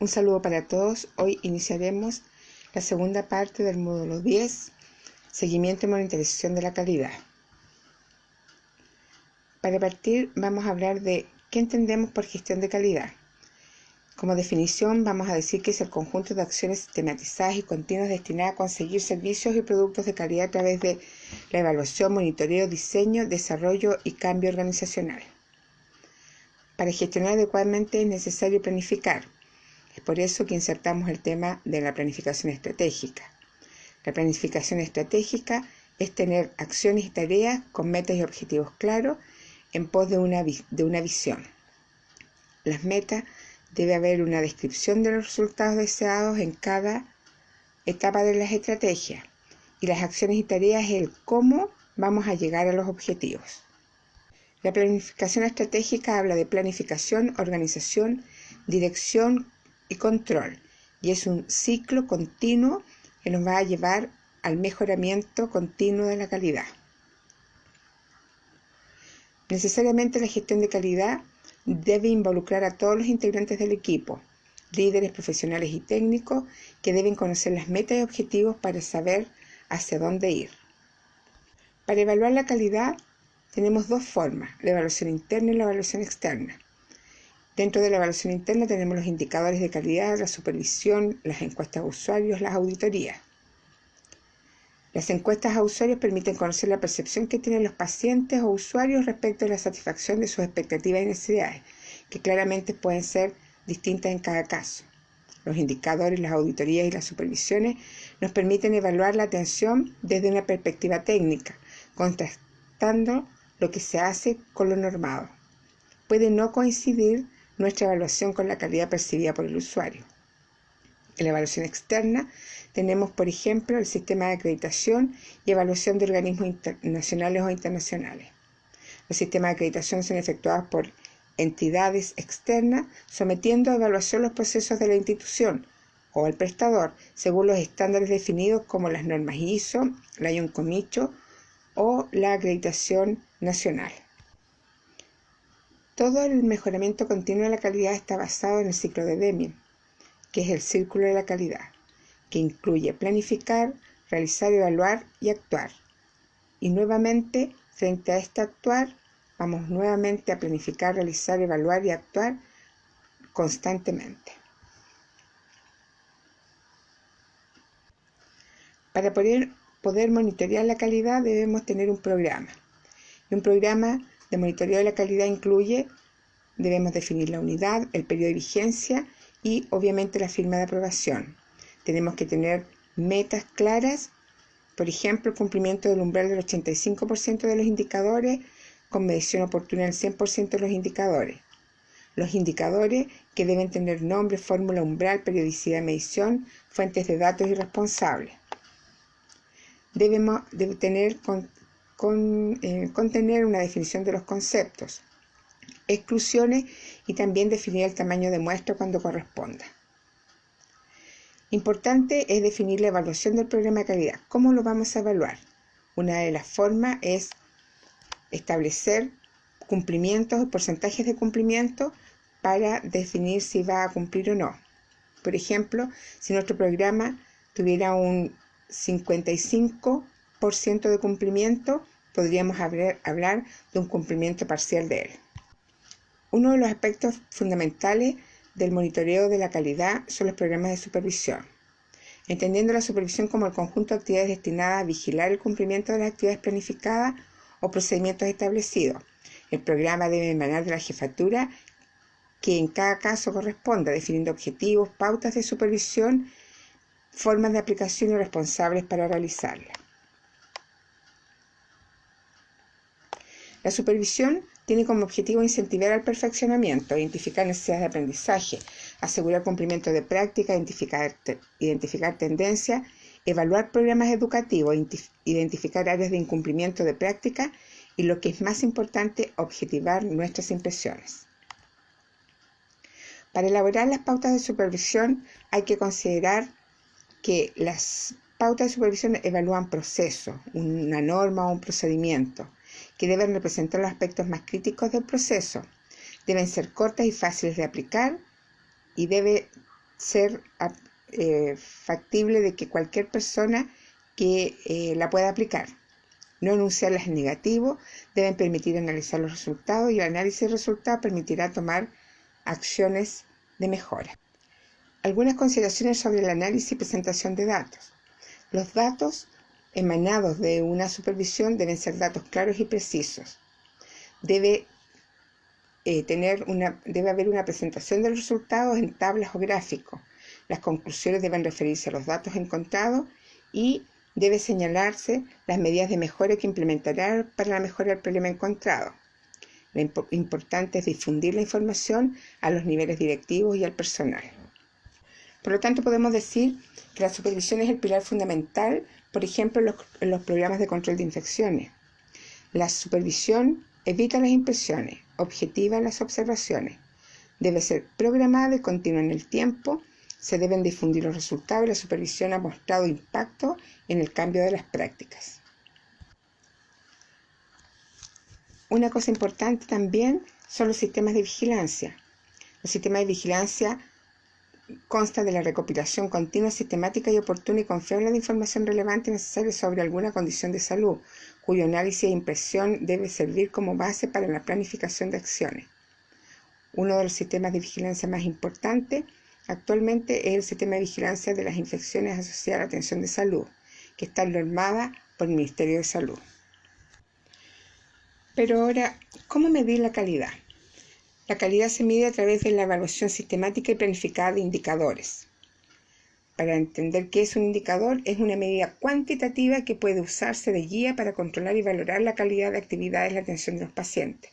Un saludo para todos. Hoy iniciaremos la segunda parte del módulo 10, seguimiento y monitorización de la calidad. Para partir vamos a hablar de qué entendemos por gestión de calidad. Como definición vamos a decir que es el conjunto de acciones sistematizadas y continuas destinadas a conseguir servicios y productos de calidad a través de la evaluación, monitoreo, diseño, desarrollo y cambio organizacional. Para gestionar adecuadamente es necesario planificar. Es por eso que insertamos el tema de la planificación estratégica. La planificación estratégica es tener acciones y tareas con metas y objetivos claros en pos de una visión. Las metas debe haber una descripción de los resultados deseados en cada etapa de las estrategias y las acciones y tareas es el cómo vamos a llegar a los objetivos. La planificación estratégica habla de planificación, organización, dirección y control, y es un ciclo continuo que nos va a llevar al mejoramiento continuo de la calidad. Necesariamente la gestión de calidad debe involucrar a todos los integrantes del equipo, líderes, profesionales y técnicos que deben conocer las metas y objetivos para saber hacia dónde ir. Para evaluar la calidad tenemos dos formas, la evaluación interna y la evaluación externa. Dentro de la evaluación interna tenemos los indicadores de calidad, la supervisión, las encuestas a usuarios, las auditorías. Las encuestas a usuarios permiten conocer la percepción que tienen los pacientes o usuarios respecto a la satisfacción de sus expectativas y necesidades, que claramente pueden ser distintas en cada caso. Los indicadores, las auditorías y las supervisiones nos permiten evaluar la atención desde una perspectiva técnica, contrastando lo que se hace con lo normado. Puede no coincidir nuestra evaluación con la calidad percibida por el usuario. En la evaluación externa tenemos, por ejemplo, el sistema de acreditación y evaluación de organismos nacionales o internacionales. Los sistemas de acreditación son efectuados por entidades externas, sometiendo a evaluación los procesos de la institución o el prestador, según los estándares definidos como las normas ISO, la ION-COMICHO o la acreditación nacional. Todo el mejoramiento continuo de la calidad está basado en el ciclo de Deming, que es el círculo de la calidad, que incluye planificar, realizar, evaluar y actuar. Y nuevamente, frente a este actuar, vamos nuevamente a planificar, realizar, evaluar y actuar constantemente. Para poder monitorear la calidad debemos tener un programa. Y un programa de monitoreo de la calidad debemos definir la unidad, el periodo de vigencia y obviamente la firma de aprobación. Tenemos que tener metas claras, por ejemplo, el cumplimiento del umbral del 85% de los indicadores con medición oportuna del 100% de los indicadores. Los indicadores que deben tener nombre, fórmula, umbral, periodicidad de medición, fuentes de datos y responsables. Debe tener contener una definición de los conceptos, exclusiones y también definir el tamaño de muestra cuando corresponda. Importante es definir la evaluación del programa de calidad. ¿Cómo lo vamos a evaluar? Una de las formas es establecer cumplimientos o porcentajes de cumplimiento para definir si va a cumplir o no. Por ejemplo, si nuestro programa tuviera un 55% de cumplimiento, podríamos hablar de un cumplimiento parcial de él. Uno de los aspectos fundamentales del monitoreo de la calidad son los programas de supervisión, entendiendo la supervisión como el conjunto de actividades destinadas a vigilar el cumplimiento de las actividades planificadas o procedimientos establecidos. El programa debe emanar de la jefatura que en cada caso corresponda, definiendo objetivos, pautas de supervisión, formas de aplicación y responsables para realizarla. La supervisión tiene como objetivo incentivar el perfeccionamiento, identificar necesidades de aprendizaje, asegurar cumplimiento de práctica, identificar tendencias, evaluar programas educativos, identificar áreas de incumplimiento de práctica y, lo que es más importante, objetivar nuestras impresiones. Para elaborar las pautas de supervisión hay que considerar que las pautas de supervisión evalúan procesos, una norma o un procedimiento, que deben representar los aspectos más críticos del proceso. Deben ser cortas y fáciles de aplicar y debe ser factible de que cualquier persona que la pueda aplicar. No enunciarlas en negativo, deben permitir analizar los resultados y el análisis de resultados permitirá tomar acciones de mejora. Algunas consideraciones sobre el análisis y presentación de datos. Los datos emanados de una supervisión deben ser datos claros y precisos. Debe haber una presentación de los resultados en tablas o gráficos. Las conclusiones deben referirse a los datos encontrados y debe señalarse las medidas de mejora que implementará para la mejora del problema encontrado. Lo importante es difundir la información a los niveles directivos y al personal. Por lo tanto, podemos decir que la supervisión es el pilar fundamental, por ejemplo, en los programas de control de infecciones. La supervisión evita las impresiones, objetiva las observaciones. Debe ser programada y continua en el tiempo. Se deben difundir los resultados y la supervisión ha mostrado impacto en el cambio de las prácticas. Una cosa importante también son los sistemas de vigilancia. Los sistemas de vigilancia constan de la recopilación continua, sistemática y oportuna y confiable de información relevante y necesaria sobre alguna condición de salud, cuyo análisis e impresión debe servir como base para la planificación de acciones. Uno de los sistemas de vigilancia más importantes actualmente es el sistema de vigilancia de las infecciones asociadas a la atención de salud, que está normada por el Ministerio de Salud. Pero ahora, ¿cómo medir la calidad? La calidad se mide a través de la evaluación sistemática y planificada de indicadores. Para entender qué es un indicador, es una medida cuantitativa que puede usarse de guía para controlar y valorar la calidad de actividades de la atención de los pacientes.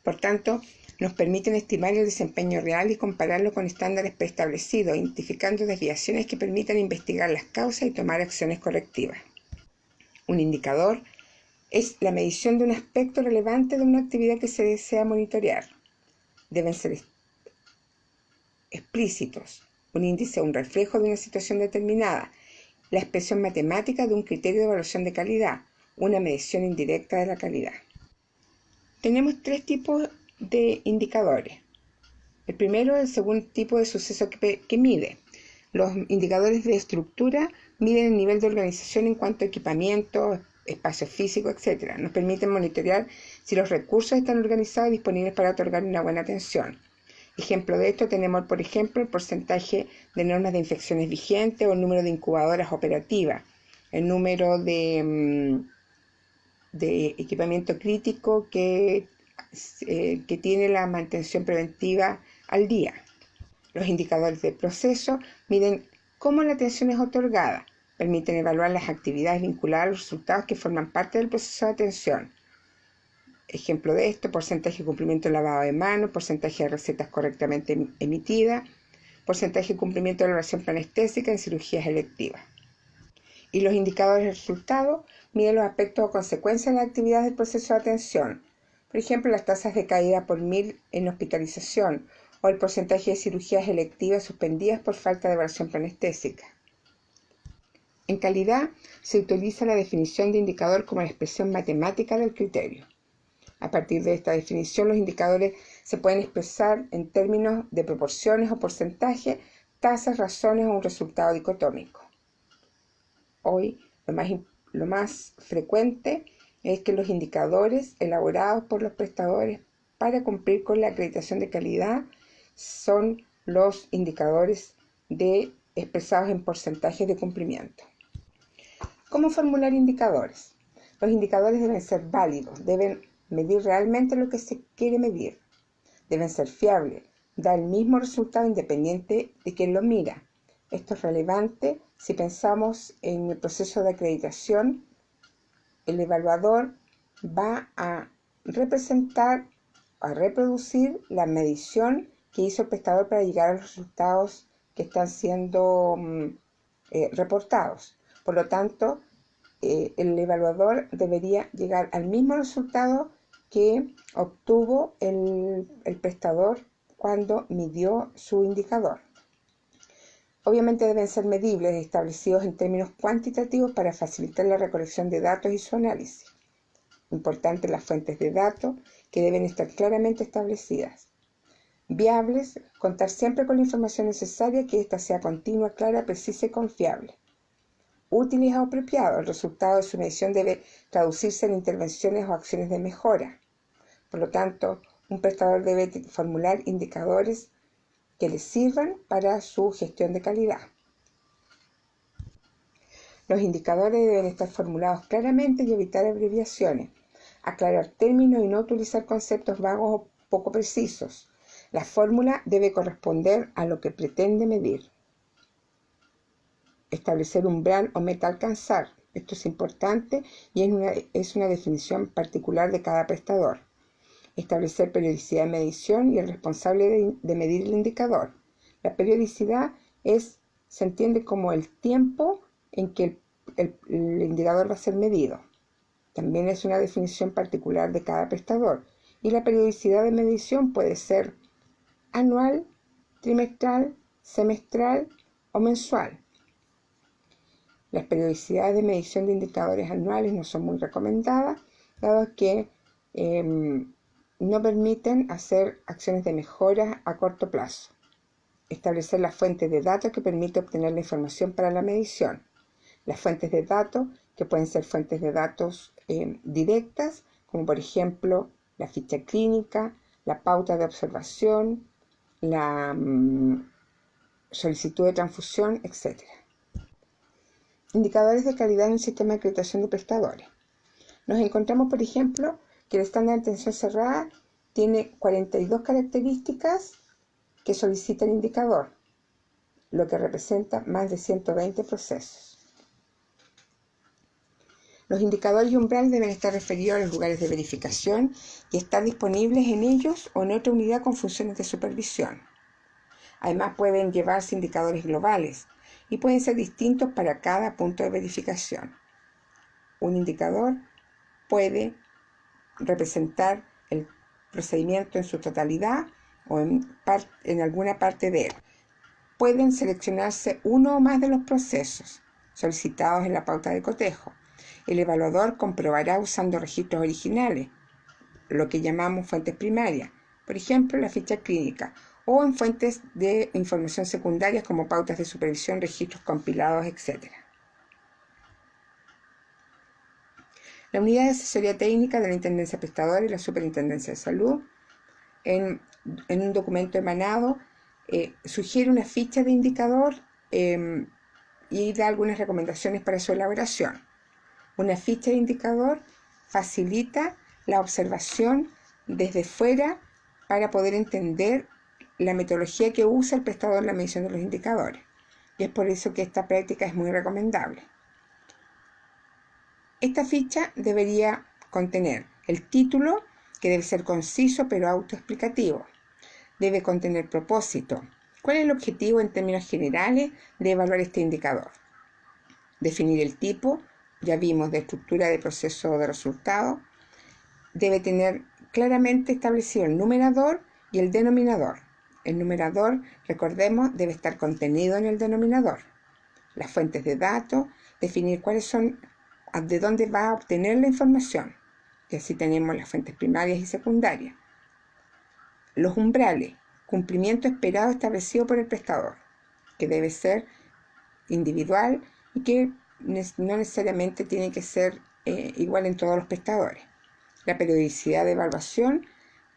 Por tanto, nos permiten estimar el desempeño real y compararlo con estándares preestablecidos, identificando desviaciones que permitan investigar las causas y tomar acciones correctivas. Un indicador es la medición de un aspecto relevante de una actividad que se desea monitorear. Deben ser explícitos. Un índice o un reflejo de una situación determinada. La expresión matemática de un criterio de evaluación de calidad. Una medición indirecta de la calidad. Tenemos tres tipos de indicadores. El primero es el segundo tipo de suceso que mide. Los indicadores de estructura miden el nivel de organización en cuanto a equipamiento, espacio físico, etc. Nos permiten monitorear si los recursos están organizados y disponibles para otorgar una buena atención. Ejemplo de esto tenemos, por ejemplo, el porcentaje de normas de infecciones vigentes o el número de incubadoras operativas, el número de equipamiento crítico que tiene la mantención preventiva al día. Los indicadores de proceso miden cómo la atención es otorgada. Permiten evaluar las actividades vinculadas a los resultados que forman parte del proceso de atención. Ejemplo de esto, porcentaje de cumplimiento del lavado de manos, porcentaje de recetas correctamente emitidas, porcentaje de cumplimiento de la evaluación planestésica en cirugías electivas. Y los indicadores de resultados miden los aspectos o consecuencias de las actividades del proceso de atención. Por ejemplo, las tasas de caída por 1000 en hospitalización o el porcentaje de cirugías electivas suspendidas por falta de evaluación planestésica. En calidad, se utiliza la definición de indicador como la expresión matemática del criterio. A partir de esta definición, los indicadores se pueden expresar en términos de proporciones o porcentaje, tasas, razones o un resultado dicotómico. Hoy, lo más frecuente es que los indicadores elaborados por los prestadores para cumplir con la acreditación de calidad son los indicadores expresados en porcentajes de cumplimiento. ¿Cómo formular indicadores? Los indicadores deben ser válidos, deben medir realmente lo que se quiere medir. Deben ser fiables, dar el mismo resultado independiente de quien lo mira. Esto es relevante si pensamos en el proceso de acreditación. El evaluador va a reproducir la medición que hizo el prestador para llegar a los resultados que están siendo reportados. Por lo tanto, el evaluador debería llegar al mismo resultado que obtuvo el prestador cuando midió su indicador. Obviamente deben ser medibles, establecidos en términos cuantitativos para facilitar la recolección de datos y su análisis. Importantes las fuentes de datos que deben estar claramente establecidas. Viables, Contar siempre con la información necesaria, que ésta sea continua, clara, precisa y confiable. Útil y apropiado. El resultado de su medición debe traducirse en intervenciones o acciones de mejora. Por lo tanto, un prestador debe formular indicadores que le sirvan para su gestión de calidad. Los indicadores deben estar formulados claramente y evitar abreviaciones. Aclarar términos y no utilizar conceptos vagos o poco precisos. La fórmula debe corresponder a lo que pretende medir. Establecer umbral o meta a alcanzar. Esto es importante y es una definición particular de cada prestador. Establecer periodicidad de medición y el responsable de medir el indicador. La periodicidad se entiende como el tiempo en que el indicador va a ser medido. También es una definición particular de cada prestador. Y la periodicidad de medición puede ser anual, trimestral, semestral o mensual. Las periodicidades de medición de indicadores anuales no son muy recomendadas, dado que no permiten hacer acciones de mejora a corto plazo. Establecer las fuentes de datos que permite obtener la información para la medición. Las fuentes de datos, que pueden ser fuentes de datos directas, como por ejemplo la ficha clínica, la pauta de observación, la solicitud de transfusión, etc. Indicadores de calidad en un sistema de acreditación de prestadores. Nos encontramos, por ejemplo, que el estándar de atención cerrada tiene 42 características que solicita el indicador, lo que representa más de 120 procesos. Los indicadores y umbral deben estar referidos a los lugares de verificación y estar disponibles en ellos o en otra unidad con funciones de supervisión. Además, pueden llevarse indicadores globales y pueden ser distintos para cada punto de verificación. Un indicador puede representar el procedimiento en su totalidad o en alguna parte de él. Pueden seleccionarse uno o más de los procesos solicitados en la pauta de cotejo. El evaluador comprobará usando registros originales, lo que llamamos fuentes primarias, por ejemplo, la ficha clínica, o en fuentes de información secundarias como pautas de supervisión, registros compilados, etc. La unidad de asesoría técnica de la Intendencia Prestadora y la Superintendencia de Salud, en un documento emanado, sugiere una ficha de indicador y da algunas recomendaciones para su elaboración. Una ficha de indicador facilita la observación desde fuera para poder entender la metodología que usa el prestador en la medición de los indicadores. Y es por eso que esta práctica es muy recomendable. Esta ficha debería contener el título, que debe ser conciso pero autoexplicativo. Debe contener propósito. ¿Cuál es el objetivo en términos generales de evaluar este indicador? Definir el tipo, ya vimos, de estructura de proceso de resultado. Debe tener claramente establecido el numerador y el denominador. El numerador, recordemos, debe estar contenido en el denominador. Las fuentes de datos, definir cuáles son, de dónde va a obtener la información. Y así tenemos las fuentes primarias y secundarias. Los umbrales, cumplimiento esperado establecido por el prestador, que debe ser individual y que no necesariamente tiene que ser igual en todos los prestadores. La periodicidad de evaluación,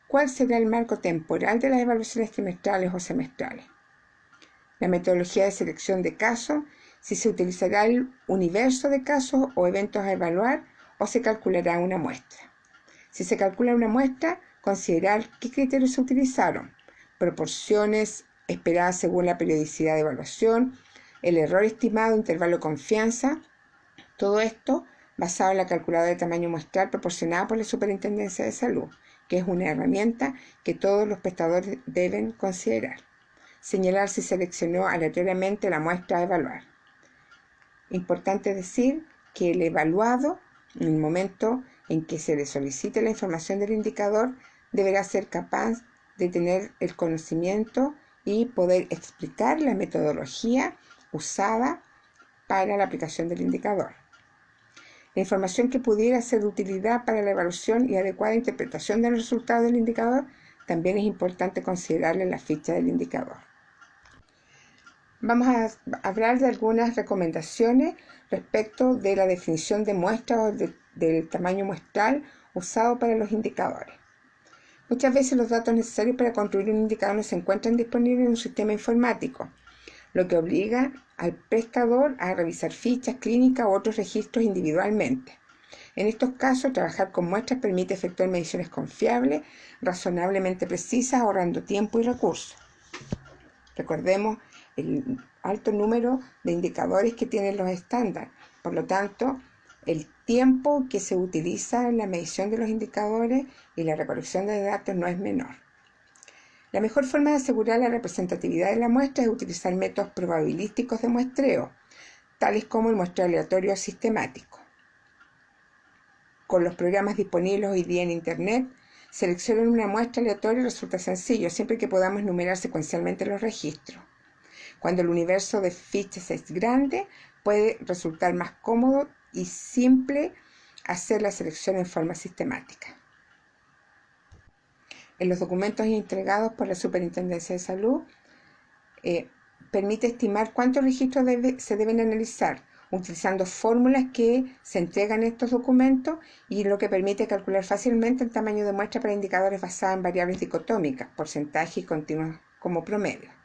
cuál será el marco temporal de las evaluaciones trimestrales o semestrales. La metodología de selección de casos, si se utilizará el universo de casos o eventos a evaluar o se calculará una muestra. Si se calcula una muestra, considerar qué criterios se utilizaron, proporciones esperadas según la periodicidad de evaluación, el error estimado, intervalo de confianza, todo esto basado en la calculadora de tamaño muestral proporcionada por la Superintendencia de Salud, que es una herramienta que todos los prestadores deben considerar. Señalar si seleccionó aleatoriamente la muestra a evaluar. Importante decir que el evaluado, en el momento en que se le solicite la información del indicador, deberá ser capaz de tener el conocimiento y poder explicar la metodología usada para la aplicación del indicador. La información que pudiera ser de utilidad para la evaluación y adecuada interpretación del resultado del indicador también es importante considerarle la ficha del indicador. Vamos a hablar de algunas recomendaciones respecto de la definición de muestra o del tamaño muestral usado para los indicadores. Muchas veces los datos necesarios para construir un indicador no se encuentran disponibles en un sistema informático, lo que obliga al prestador a revisar fichas clínicas u otros registros individualmente. En estos casos, trabajar con muestras permite efectuar mediciones confiables, razonablemente precisas, ahorrando tiempo y recursos. Recordemos el alto número de indicadores que tienen los estándares. Por lo tanto, el tiempo que se utiliza en la medición de los indicadores y la recolección de datos no es menor. La mejor forma de asegurar la representatividad de la muestra es utilizar métodos probabilísticos de muestreo, tales como el muestreo aleatorio sistemático. Con los programas disponibles hoy día en Internet, seleccionar una muestra aleatoria resulta sencillo, siempre que podamos numerar secuencialmente los registros. Cuando el universo de fichas es grande, puede resultar más cómodo y simple hacer la selección en forma sistemática. En los documentos entregados por la Superintendencia de Salud, permite estimar cuántos registros se deben analizar, utilizando fórmulas que se entregan en estos documentos, y lo que permite calcular fácilmente el tamaño de muestra para indicadores basados en variables dicotómicas, porcentaje y continuos como promedio.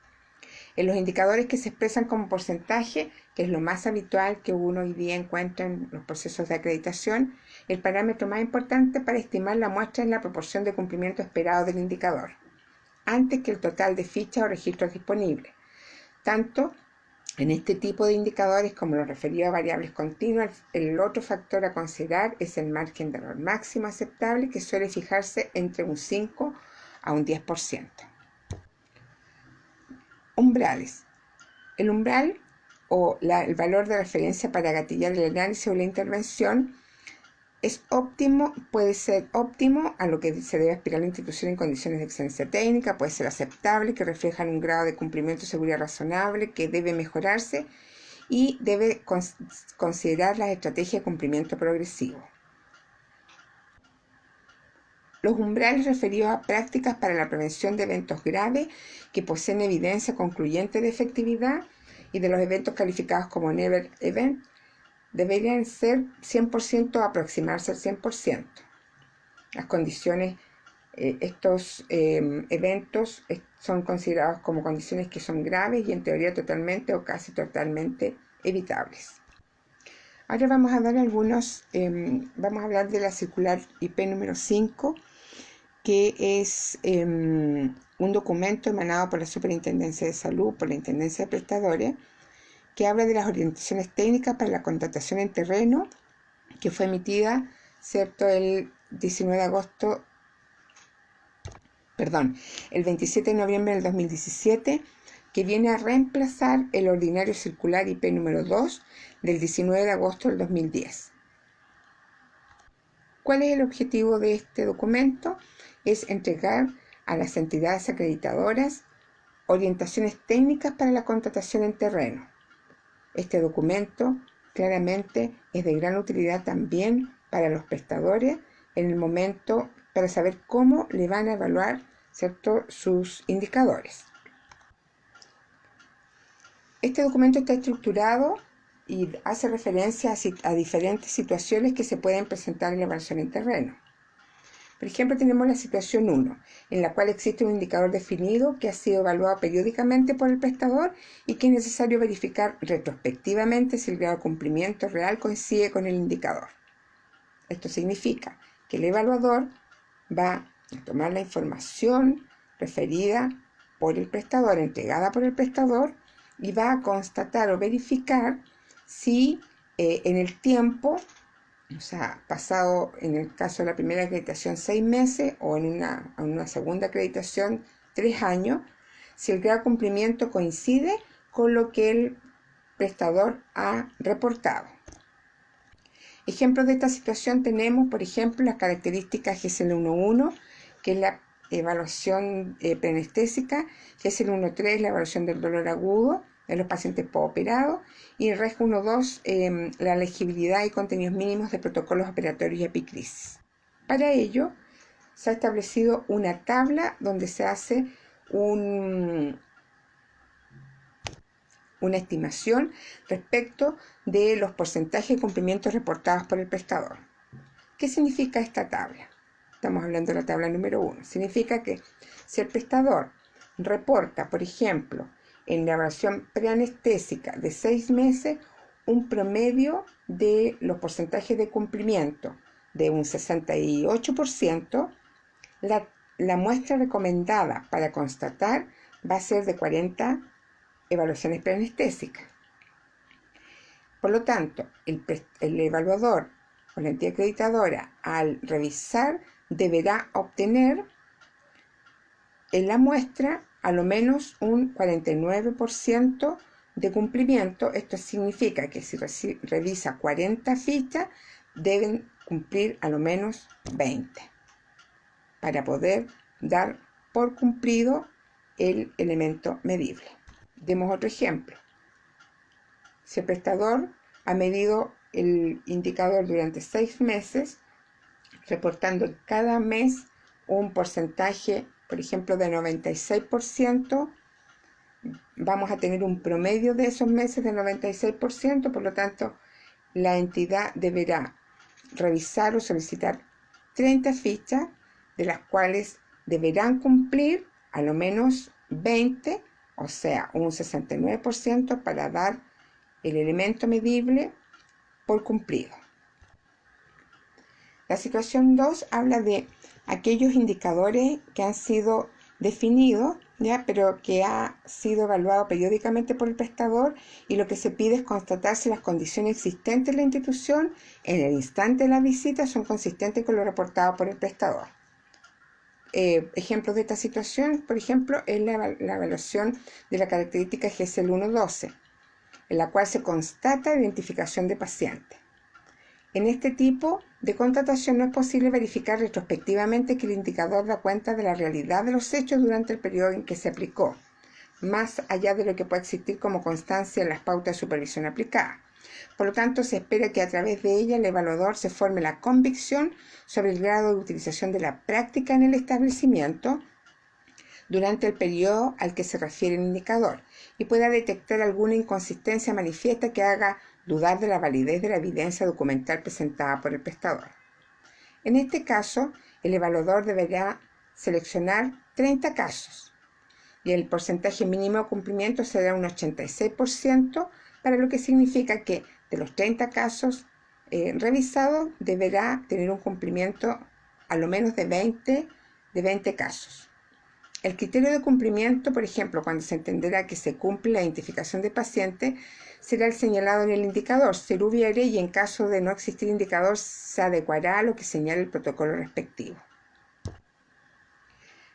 En los indicadores que se expresan como porcentaje, que es lo más habitual que uno hoy día encuentra en los procesos de acreditación, el parámetro más importante para estimar la muestra es la proporción de cumplimiento esperado del indicador, antes que el total de fichas o registros disponibles. Tanto en este tipo de indicadores como lo referido a variables continuas, el otro factor a considerar es el margen de error máximo aceptable, que suele fijarse entre un 5 a un 10%. Umbrales. El umbral o el valor de referencia para gatillar el análisis o la intervención es óptimo, puede ser óptimo a lo que se debe aspirar la institución en condiciones de excelencia técnica, puede ser aceptable, que reflejan un grado de cumplimiento y seguridad razonable, que debe mejorarse y debe considerar las estrategias de cumplimiento progresivo. Los umbrales referidos a prácticas para la prevención de eventos graves que poseen evidencia concluyente de efectividad y de los eventos calificados como Never Event deberían ser 100% o aproximarse al 100%. Las condiciones, estos eventos son considerados como condiciones que son graves y en teoría totalmente o casi totalmente evitables. Ahora vamos a dar vamos a hablar de la circular IP número 5, que es un documento emanado por la Superintendencia de Salud, por la Intendencia de Prestadores, que habla de las orientaciones técnicas para la contratación en terreno, que fue emitida, ¿cierto?, el 27 de noviembre del 2017, que viene a reemplazar el ordinario circular IP número 2 del 19 de agosto del 2010. ¿Cuál es el objetivo de este documento? Es entregar a las entidades acreditadoras orientaciones técnicas para la contratación en terreno. Este documento claramente es de gran utilidad también para los prestadores en el momento para saber cómo le van a evaluar, ¿cierto?, sus indicadores. Este documento está estructurado y hace referencia a diferentes situaciones que se pueden presentar en la evaluación en terreno. Por ejemplo, tenemos la situación 1, en la cual existe un indicador definido que ha sido evaluado periódicamente por el prestador y que es necesario verificar retrospectivamente si el grado de cumplimiento real coincide con el indicador. Esto significa que el evaluador va a tomar la información referida por el prestador, entregada por el prestador, y va a constatar o verificar si en el tiempo, o sea, pasado en el caso de la primera acreditación 6 meses o en una segunda acreditación 3 años, si el grado de cumplimiento coincide con lo que el prestador ha reportado. Ejemplos de esta situación tenemos, por ejemplo, las características GSL-1.1, que es la evaluación preanestésica, GSL-1.3, la evaluación del dolor agudo en los pacientes postoperados, y REG 1.2, la legibilidad y contenidos mínimos de protocolos operatorios y epicrisis. Para ello, se ha establecido una tabla donde se hace una estimación respecto de los porcentajes de cumplimiento reportados por el prestador. ¿Qué significa esta tabla? Estamos hablando de la tabla número 1. Significa que si el prestador reporta, por ejemplo, en la evaluación preanestésica de 6 meses, un promedio de los porcentajes de cumplimiento de un 68%, la muestra recomendada para constatar va a ser de 40 evaluaciones preanestésicas. Por lo tanto, el evaluador o la entidad acreditadora, al revisar, deberá obtener en la muestra a lo menos un 49% de cumplimiento. Esto significa que si revisa 40 fichas, deben cumplir a lo menos 20 para poder dar por cumplido el elemento medible. Demos otro ejemplo. Si el prestador ha medido el indicador durante 6 meses, reportando cada mes un porcentaje, por ejemplo, de 96%, vamos a tener un promedio de esos meses de 96%, por lo tanto, la entidad deberá revisar o solicitar 30 fichas, de las cuales deberán cumplir a lo menos 20, o sea, un 69% para dar el elemento medible por cumplido. La situación 2 habla de aquellos indicadores que han sido definidos, ¿ya? Pero que ha sido evaluado periódicamente por el prestador, y lo que se pide es constatar si las condiciones existentes en la institución en el instante de la visita son consistentes con lo reportado por el prestador. Ejemplos de esta situación, por ejemplo, es la evaluación de la característica GSL 112, en la cual se constata identificación de pacientes. En este tipo de contratación no es posible verificar retrospectivamente que el indicador da cuenta de la realidad de los hechos durante el periodo en que se aplicó, más allá de lo que pueda existir como constancia en las pautas de supervisión aplicadas. Por lo tanto, se espera que a través de ella el evaluador se forme la convicción sobre el grado de utilización de la práctica en el establecimiento durante el periodo al que se refiere el indicador, y pueda detectar alguna inconsistencia manifiesta que haga dudar de la validez de la evidencia documental presentada por el prestador. En este caso, el evaluador deberá seleccionar 30 casos y el porcentaje mínimo de cumplimiento será un 86%, para lo que significa que de los 30 casos revisados deberá tener un cumplimiento a lo menos de 20 casos. El criterio de cumplimiento, por ejemplo, cuando se entenderá que se cumple la identificación de paciente, será el señalado en el indicador, si lo hubiere, y en caso de no existir indicador, se adecuará a lo que señala el protocolo respectivo.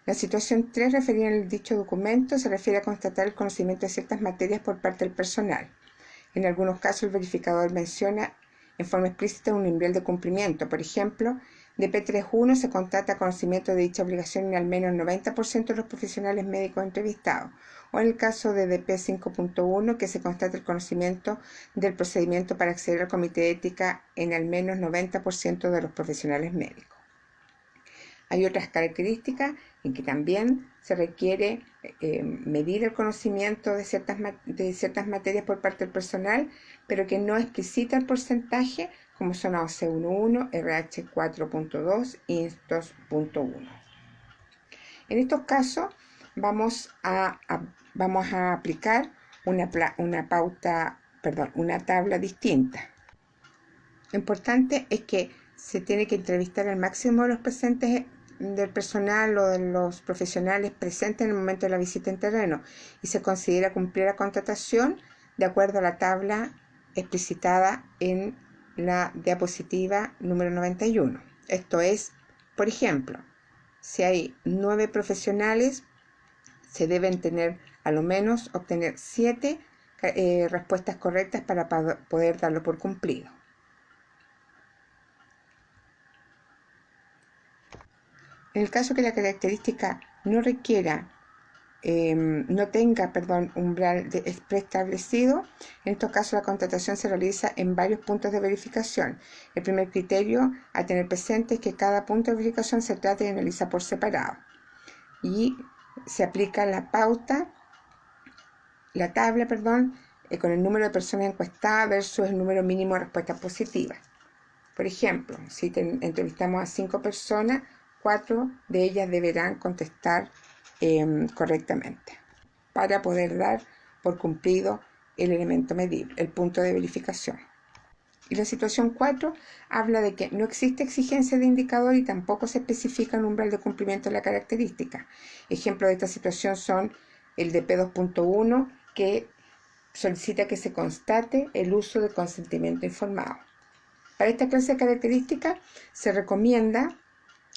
La situación 3, referida en el dicho documento, se refiere a constatar el conocimiento de ciertas materias por parte del personal. En algunos casos, el verificador menciona en forma explícita un nivel de cumplimiento. Por ejemplo, de P3.1 se constata conocimiento de dicha obligación en al menos el 90% de los profesionales médicos entrevistados, o en el caso de DP5.1 que se constata el conocimiento del procedimiento para acceder al comité de ética en al menos 90% de los profesionales médicos. Hay otras características en que también se requiere medir el conocimiento de ciertas materias por parte del personal, pero que no explicita el porcentaje, como son AOC 1.1, RH 4.2 y INS 2.1. En estos casos vamos a aplicar una tabla distinta. Lo importante es que se tiene que entrevistar al máximo de los presentes del personal o de los profesionales presentes en el momento de la visita en terreno, y se considera cumplir la contratación de acuerdo a la tabla explicitada en la diapositiva número 91. Esto es, por ejemplo, si hay 9 profesionales, se deben tener a lo menos obtener 7 respuestas correctas para poder darlo por cumplido. En el caso que la característica no requiera no tenga, umbral preestablecido. En estos casos la contratación se realiza en varios puntos de verificación. El primer criterio a tener presente es que cada punto de verificación se trata de analizar por separado y se aplica la tabla, con el número de personas encuestadas versus el número mínimo de respuestas positivas. Por ejemplo, si entrevistamos a 5 personas, 4 de ellas deberán contestar correctamente para poder dar por cumplido el elemento medible, el punto de verificación. Y la situación 4 habla de que no existe exigencia de indicador y tampoco se especifica un umbral de cumplimiento de la característica. Ejemplos de esta situación son el de P2.1, que solicita que se constate el uso de consentimiento informado. Para esta clase de características se recomienda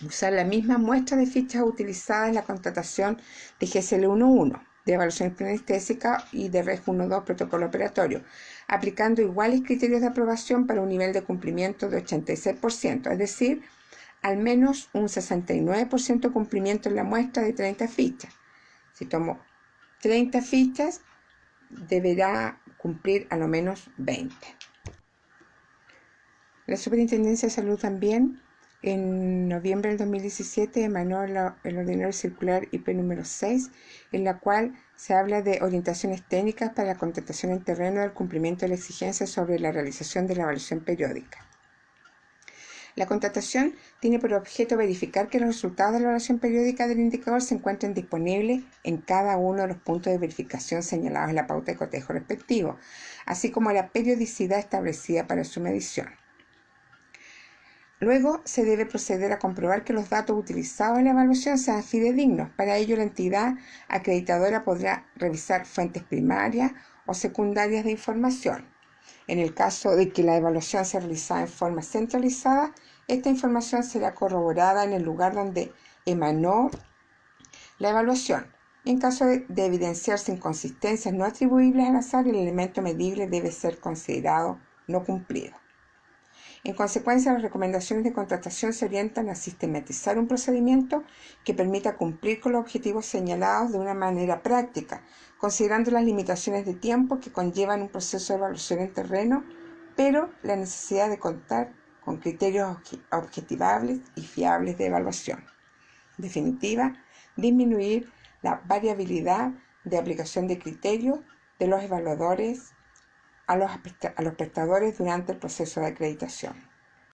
usar la misma muestra de fichas utilizadas en la contratación de GSL 1.1, de evaluación anestésica y de REG 1.2, protocolo operatorio, aplicando iguales criterios de aprobación para un nivel de cumplimiento de 86%, es decir, al menos un 69% de cumplimiento en la muestra de 30 fichas. Si tomo 30 fichas, deberá cumplir a lo menos 20. La Superintendencia de Salud también, en noviembre del 2017, emanó el ordinario circular IP número 6, en la cual se habla de orientaciones técnicas para la contratación en terreno del cumplimiento de la exigencia sobre la realización de la evaluación periódica. La contratación tiene por objeto verificar que los resultados de la evaluación periódica del indicador se encuentren disponibles en cada uno de los puntos de verificación señalados en la pauta de cotejo respectivo, así como la periodicidad establecida para su medición. Luego se debe proceder a comprobar que los datos utilizados en la evaluación sean fidedignos. Para ello, la entidad acreditadora podrá revisar fuentes primarias o secundarias de información. En el caso de que la evaluación sea realizada en forma centralizada, esta información será corroborada en el lugar donde emanó la evaluación. En caso de evidenciarse inconsistencias no atribuibles al azar, el elemento medible debe ser considerado no cumplido. En consecuencia, las recomendaciones de contratación se orientan a sistematizar un procedimiento que permita cumplir con los objetivos señalados de una manera práctica, considerando las limitaciones de tiempo que conllevan un proceso de evaluación en terreno, pero la necesidad de contar con criterios objetivables y fiables de evaluación. En definitiva, disminuir la variabilidad de aplicación de criterios de los evaluadores a los prestadores durante el proceso de acreditación.